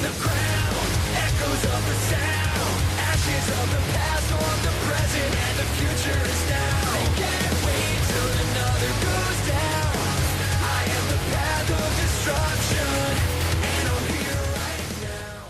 the crown, echoes of the sound, ashes of the past or the present, and the future is now. They can't wait till another goes down. I am the path of destruction, and I'm here right now.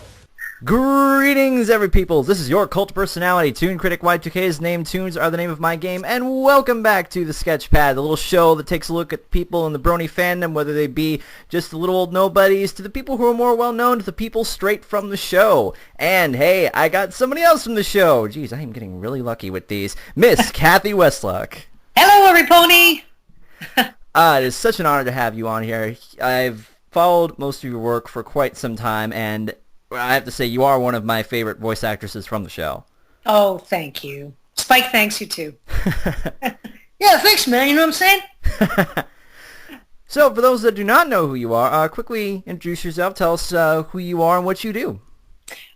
Greetings, every peoples. This is your cult personality, ToonKriticY2K's name tunes are the name of my game, and welcome back to the Sketchpad, the little show that takes a look at people in the brony fandom, whether they be just the little old nobodies, to the people who are more well-known, to the people straight from the show. And, hey, I got somebody else from the show. Jeez, I am getting really lucky with these. Miss Cathy Weseluck. Hello, every pony. It is such an honor to have you on here. I've followed most of your work for quite some time, and I have to say, you are one of my favorite voice actresses from the show. Oh, thank you. Spike thanks you, too. Yeah, thanks, man. You know what I'm saying? So, for those that do not know who you are, quickly introduce yourself. Tell us who you are and what you do.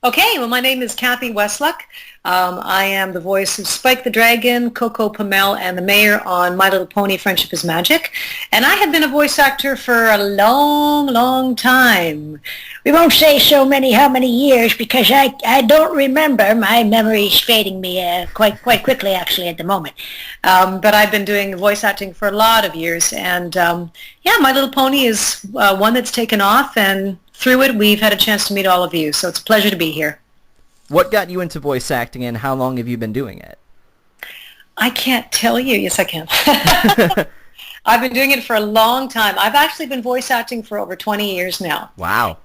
Okay, well, my name is Cathy Weseluck. I am the voice of Spike the Dragon, Coco Pamel, and the Mayor on My Little Pony Friendship is Magic. And I have been a voice actor for a long, long time. We won't say how many years, because I don't remember. My memory's fading me quite quickly, actually, at the moment. But I've been doing voice acting for a lot of years. And, yeah, My Little Pony is one that's taken off, and through it, we've had a chance to meet all of you, so it's a pleasure to be here. What got you into voice acting, and how long have you been doing it? I can't tell you. Yes, I can. I've been doing it for a long time. I've actually been voice acting for over 20 years now. Wow.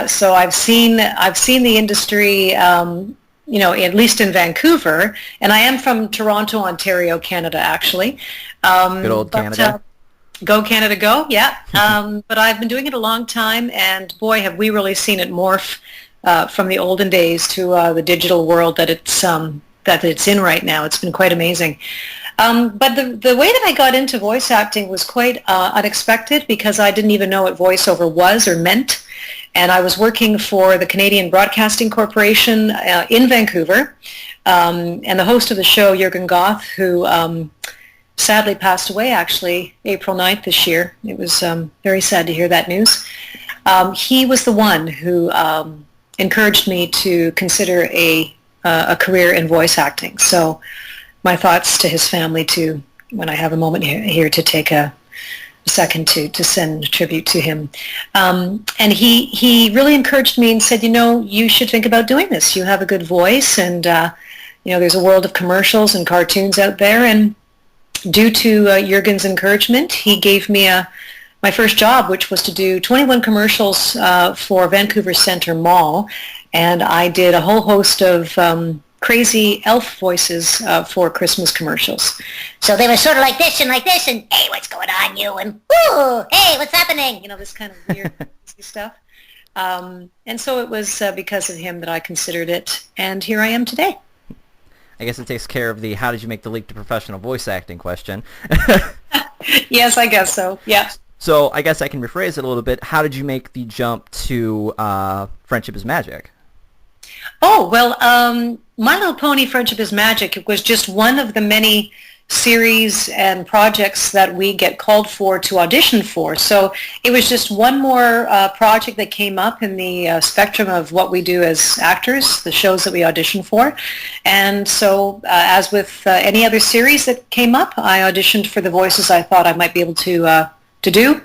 So I've seen the industry, at least in Vancouver, and I am from Toronto, Ontario, Canada, actually. Good old Canada. Go Canada, go! Yeah, but I've been doing it a long time, and boy, have we really seen it morph from the olden days to the digital world that it's in right now. It's been quite amazing. But the way that I got into voice acting was quite unexpected, because I didn't even know what voiceover was or meant, and I was working for the Canadian Broadcasting Corporation in Vancouver, and the host of the show, Jürgen Goth, who sadly passed away, actually, April 9th this year. It was very sad to hear that news. He was the one who encouraged me to consider a career in voice acting. So my thoughts to his family, too, when I have a moment here to take a second to send a tribute to him. And he really encouraged me and said, you should think about doing this. You have a good voice, and there's a world of commercials and cartoons out there, and due to Jürgen's encouragement, he gave me my first job, which was to do 21 commercials for Vancouver Centre Mall, and I did a whole host of crazy elf voices for Christmas commercials. So they were sort of like this, and hey, what's going on, you? And ooh, hey, what's happening? This kind of weird stuff. And so it was because of him that I considered it, and here I am today. I guess it takes care of the how did you make the leap to professional voice acting question. Yes, I guess so. Yeah. So I guess I can rephrase it a little bit. How did you make the jump to Friendship is Magic? Oh, well, My Little Pony Friendship is Magic, it was just one of the many series and projects that we get called for to audition for. So it was just one more project that came up in the spectrum of what we do as actors, the shows that we audition for. And so as with any other series that came up, I auditioned for the voices I thought I might be able to do.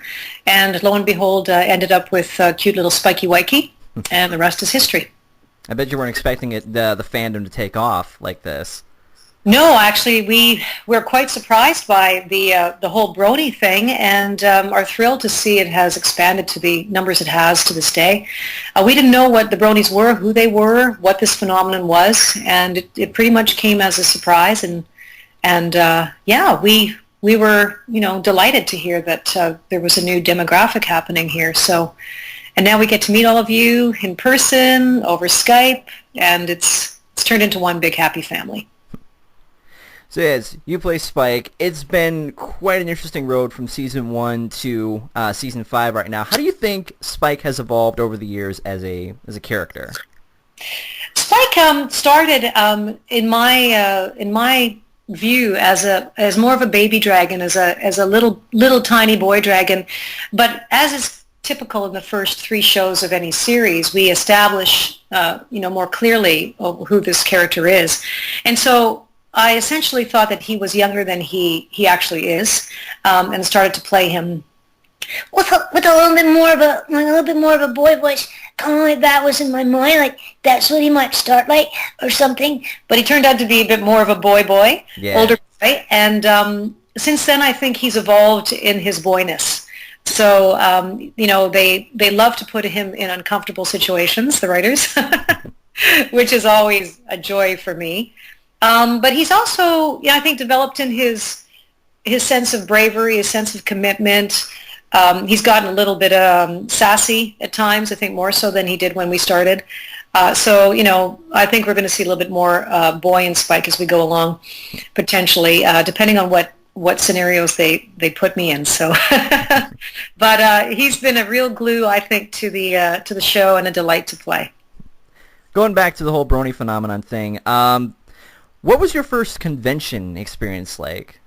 And lo and behold, ended up with cute little Spiky Wikey, and the rest is history. I bet you weren't expecting the fandom to take off like this. No, actually, we're quite surprised by the whole Brony thing, and are thrilled to see it has expanded to the numbers it has to this day. We didn't know what the Bronies were, who they were, what this phenomenon was, and it pretty much came as a surprise. And yeah, we were delighted to hear that there was a new demographic happening here. So, and now we get to meet all of you in person over Skype, and it's turned into one big happy family. So yes, you play Spike. It's been quite an interesting road from Season 1 to Season 5 right now. How do you think Spike has evolved over the years as a character? Spike started in my view as more of a baby dragon, as a little tiny boy dragon, but as his typical in the first 3 shows of any series, we establish, more clearly who this character is. And so I essentially thought that he was younger than he actually is, and started to play him with a little bit more of a boy voice. Kind of like that was in my mind, like that's what he might start like or something. But he turned out to be a bit more of a boy, Yeah. older boy. And since then, I think he's evolved in his boyness. So, they love to put him in uncomfortable situations, the writers, which is always a joy for me. But he's also, I think, developed in his sense of bravery, his sense of commitment. He's gotten a little bit sassy at times, I think more so than he did when we started. So, I think we're going to see a little bit more Boy and Spike as we go along, potentially, depending on what scenarios they put me in. So, but he's been a real glue, I think, to the show, and a delight to play. Going back to the whole brony phenomenon thing, what was your first convention experience like?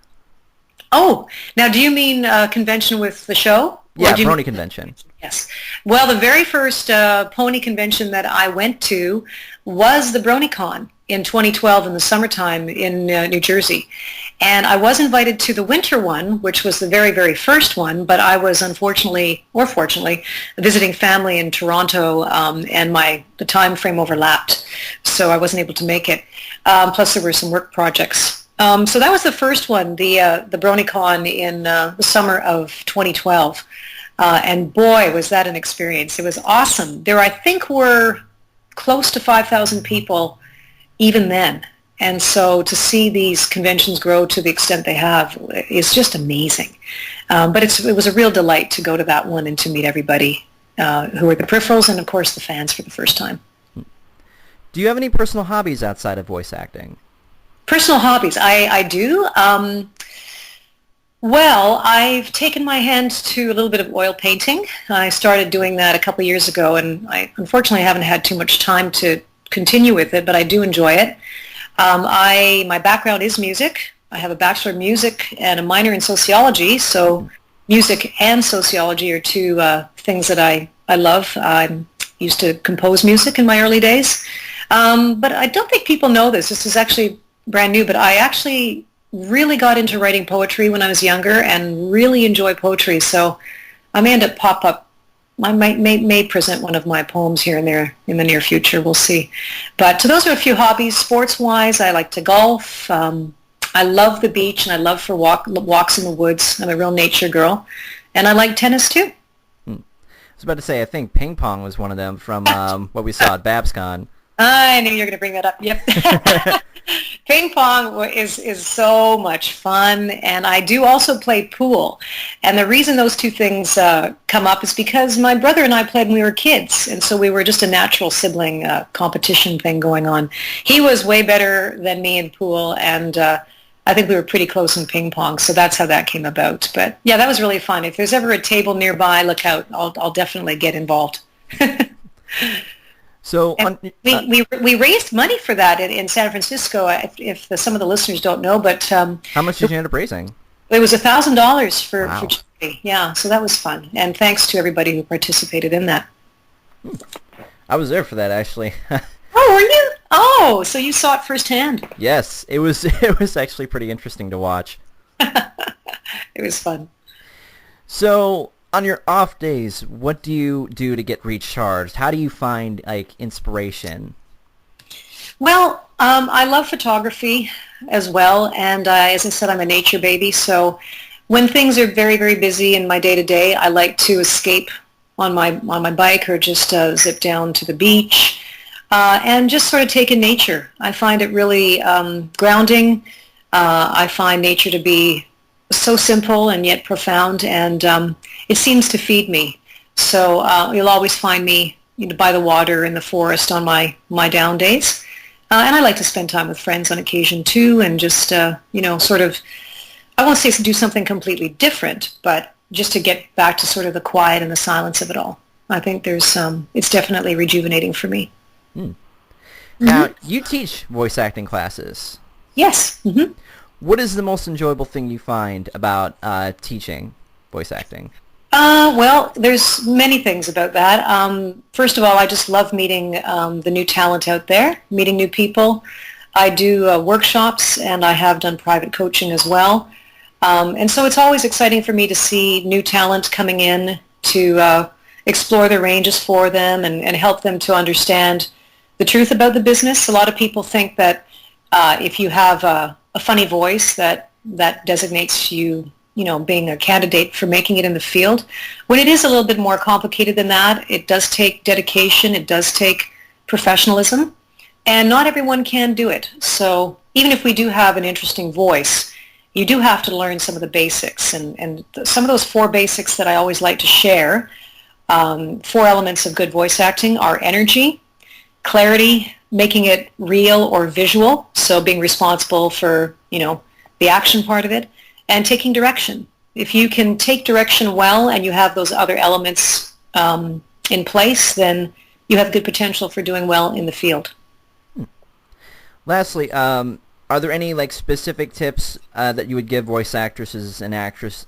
Oh, now do you mean convention with the show? Yeah, brony convention. Yes. Well, the very first pony convention that I went to was the BronyCon in 2012 in the summertime in New Jersey. And I was invited to the winter one, which was the very, very first one, but I was unfortunately, or fortunately, visiting family in Toronto, and the time frame overlapped, so I wasn't able to make it. Plus there were some work projects. So that was the first one, the BronyCon in the summer of 2012. And boy, was that an experience. It was awesome. There, I think, were close to 5,000 people even then. And so to see these conventions grow to the extent they have is just amazing. But it was a real delight to go to that one and to meet everybody who were the peripherals and, of course, the fans for the first time. Do you have any personal hobbies outside of voice acting? Personal hobbies. I do. Well, I've taken my hand to a little bit of oil painting. I started doing that a couple of years ago, and I unfortunately haven't had too much time to continue with it, but I do enjoy it. My background is music. I have a Bachelor of Music and a minor in Sociology, so music and sociology are two things that I love. I used to compose music in my early days, but I don't think people know this. This is actually brand new, but I actually really got into writing poetry when I was younger and really enjoy poetry, so I may end up I may present one of my poems here and there in the near future. We'll see. But so those are a few hobbies. Sports-wise, I like to golf. I love the beach, and I love for walks in the woods. I'm a real nature girl. And I like tennis, too. I was about to say, I think ping pong was one of them from what we saw at BabsCon. I knew you were going to bring that up. Yep. Ping pong is so much fun, and I do also play pool. And the reason those two things come up is because my brother and I played when we were kids, and so we were just a natural sibling competition thing going on. He was way better than me in pool, and I think we were pretty close in ping pong, so that's how that came about. But yeah, that was really fun. If there's ever a table nearby, look out. I'll definitely get involved. So we raised money for that in San Francisco. If some of the listeners don't know, but how much did you end up raising? It was $1,000 for Wow. charity. Yeah, so that was fun, and thanks to everybody who participated in that. I was there for that, actually. Oh, were you? Oh, so you saw it firsthand. Yes, it was actually pretty interesting to watch. It was fun. So, on your off days, what do you do to get recharged? How do you find inspiration? Well, I love photography as well, and as I said, I'm a nature baby. So, when things are very, very busy in my day-to-day, I like to escape on my bike or just zip down to the beach and just sort of take in nature. I find it really grounding. I find nature to be so simple and yet profound, and it seems to feed me. So you'll always find me by the water in the forest on my down days. And I like to spend time with friends on occasion too, and just, sort of, I won't say do something completely different, but just to get back to sort of the quiet and the silence of it all. I think it's definitely rejuvenating for me. Now, you teach voice acting classes. Yes. Mm-hmm. What is the most enjoyable thing you find about teaching voice acting? Well, there's many things about that. First of all, I just love meeting the new talent out there, meeting new people. I do workshops, and I have done private coaching as well. And so it's always exciting for me to see new talent coming in to explore the ranges for them and help them to understand the truth about the business. A lot of people think that if you have a funny voice that designates you, being a candidate for making it in the field, when it is a little bit more complicated than that. It does take dedication. It does take professionalism, and not everyone can do it. So even if we do have an interesting voice, you do have to learn some of the basics, and some of those 4 basics that I always like to share. 4 elements of good voice acting are energy, clarity, making it real or visual, so being responsible for, the action part of it, and taking direction. If you can take direction well and you have those other elements in place, then you have good potential for doing well in the field. Lastly, are there any specific tips that you would give voice actresses and voice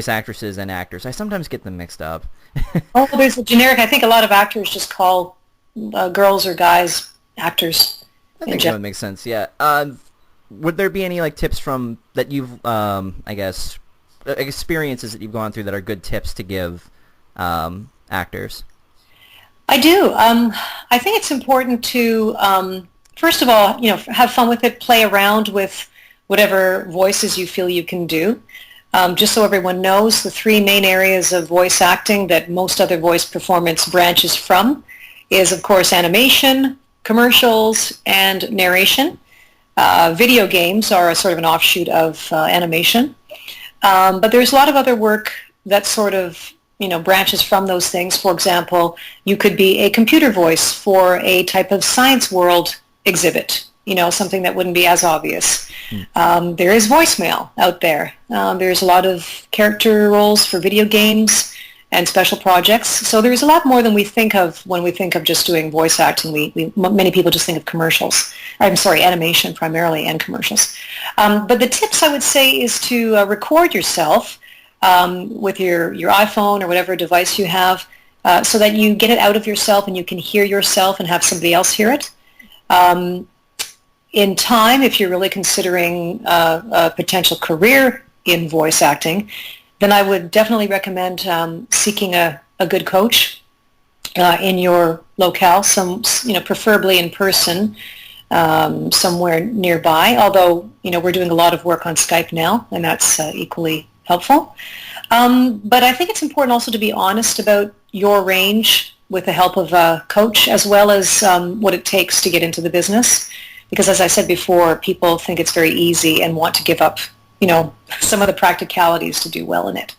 actresses and actors? I sometimes get them mixed up. Oh, there's a generic. I think a lot of actors just call girls or guys actors. I think that makes sense. Yeah. Would there be any tips from that you've experiences that you've gone through that are good tips to give actors? I do. I think it's important to first of all, have fun with it, play around with whatever voices you feel you can do. Just so everyone knows, the 3 main areas of voice acting that most other voice performance branches from is, of course, animation, commercials, and narration. Video games are a sort of an offshoot of animation. But there's a lot of other work that sort of, branches from those things. For example, you could be a computer voice for a type of science world exhibit, something that wouldn't be as obvious. There is voicemail out there. There's a lot of character roles for video games and special projects. So there's a lot more than we think of when we think of just doing voice acting. Many people just think of commercials. Animation primarily, and commercials. But the tips I would say is to record yourself with your iPhone or whatever device you have, so that you get it out of yourself and you can hear yourself and have somebody else hear it. In time, if you're really considering a potential career in voice acting, then I would definitely recommend seeking a good coach in your locale, preferably in person, somewhere nearby. Although, we're doing a lot of work on Skype now, and that's equally helpful. But I think it's important also to be honest about your range with the help of a coach, as well as what it takes to get into the business. Because as I said before, people think it's very easy and want to give up, some of the practicalities to do well in it.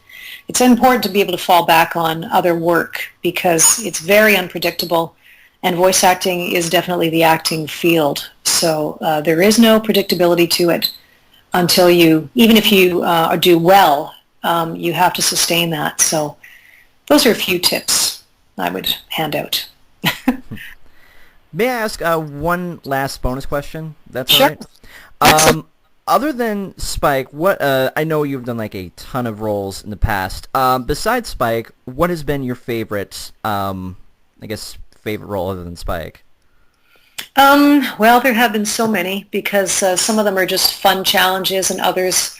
It's important to be able to fall back on other work because it's very unpredictable, and voice acting is definitely the acting field. So there is no predictability to it until even if you do well, you have to sustain that. So those are a few tips I would hand out. May I ask one last bonus question? That's sure. All right. Other than Spike, what I know you've done a ton of roles in the past. Besides Spike, what has been your favorite, favorite role other than Spike? Well, there have been so many because some of them are just fun challenges, and others,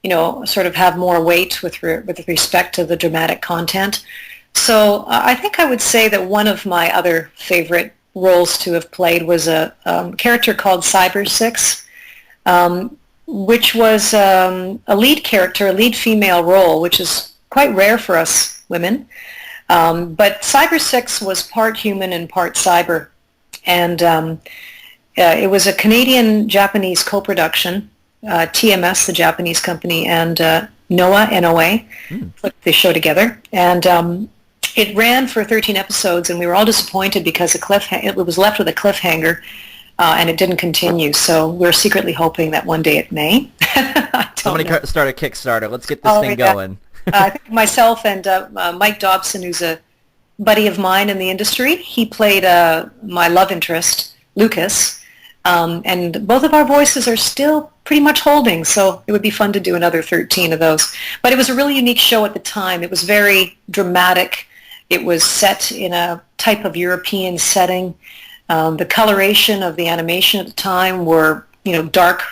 sort of have more weight with respect to the dramatic content. So I think I would say that one of my other favorite roles to have played was a character called Cyber 6, which was a lead character, a lead female role, which is quite rare for us women. But Cyber 6 was part human and part cyber. And it was a Canadian-Japanese co-production, TMS, the Japanese company, and NOAA, N-O-A, put the show together. And it ran for 13 episodes, and we were all disappointed because it was left with a cliffhanger, and it didn't continue. So we're secretly hoping that one day it may. Somebody start a Kickstarter. Let's get this thing going. I think myself and Mike Dobson, who's a buddy of mine in the industry, he played my love interest, Lucas, and both of our voices are still pretty much holding. So it would be fun to do another 13 of those. But it was a really unique show at the time. It was very dramatic. It was set in a type of European setting. The coloration of the animation at the time were, dark,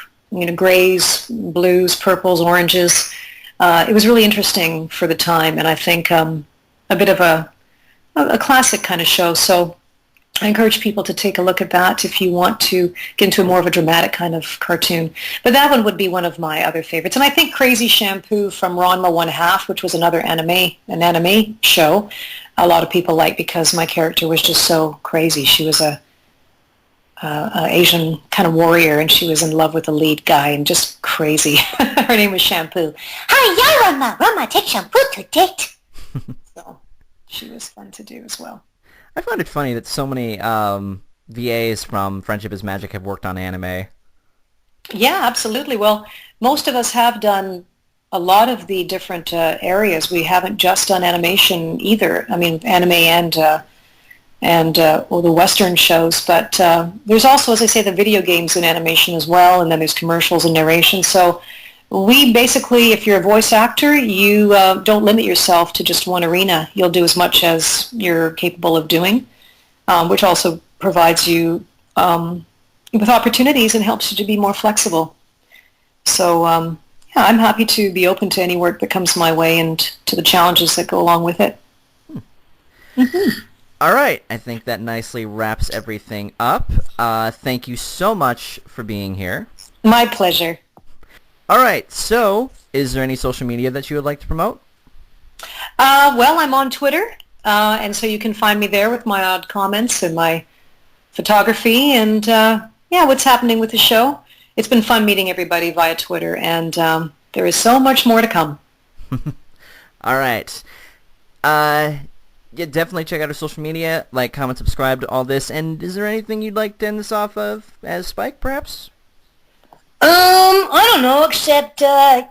grays, blues, purples, oranges. It was really interesting for the time, and I think a bit of a classic kind of show. So I encourage people to take a look at that if you want to get into more of a dramatic kind of cartoon. But that one would be one of my other favorites. And I think Crazy Shampoo from Ranma 1/2, which was an anime show, a lot of people like because my character was just so crazy. She was a Asian kind of warrior, and she was in love with the lead guy and just crazy. Her name was Shampoo. Hi, yeah, Ranma, take shampoo to date. So she was fun to do as well. I find it funny that so many VAs from Friendship is Magic have worked on anime. Yeah, absolutely. Well, most of us have done a lot of the different areas. We haven't just done animation either. I mean, anime and the Western shows. But there's also, as I say, the video games in animation as well, and then there's commercials and narration. So we basically, if you're a voice actor, you don't limit yourself to just one arena. You'll do as much as you're capable of doing, which also provides you with opportunities and helps you to be more flexible. So, yeah, I'm happy to be open to any work that comes my way and to the challenges that go along with it. Mm-hmm. All right. I think that nicely wraps everything up. Thank you so much for being here. My pleasure. All right, so is there any social media that you would like to promote? Well, I'm on Twitter, and so you can find me there with my odd comments and my photography and, what's happening with the show. It's been fun meeting everybody via Twitter, and there is so much more to come. All right. Yeah, definitely check out our social media, like, comment, subscribe to all this. And is there anything you'd like to end this off of as Spike, perhaps? I don't know, except,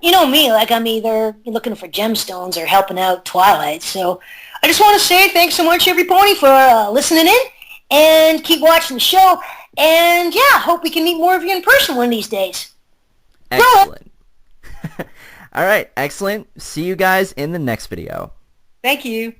you know me, like I'm either looking for gemstones or helping out Twilight, so I just want to say thanks so much, everybody, for listening in, and keep watching the show, and yeah, hope we can meet more of you in person one of these days. Excellent. All right, excellent. See you guys in the next video. Thank you.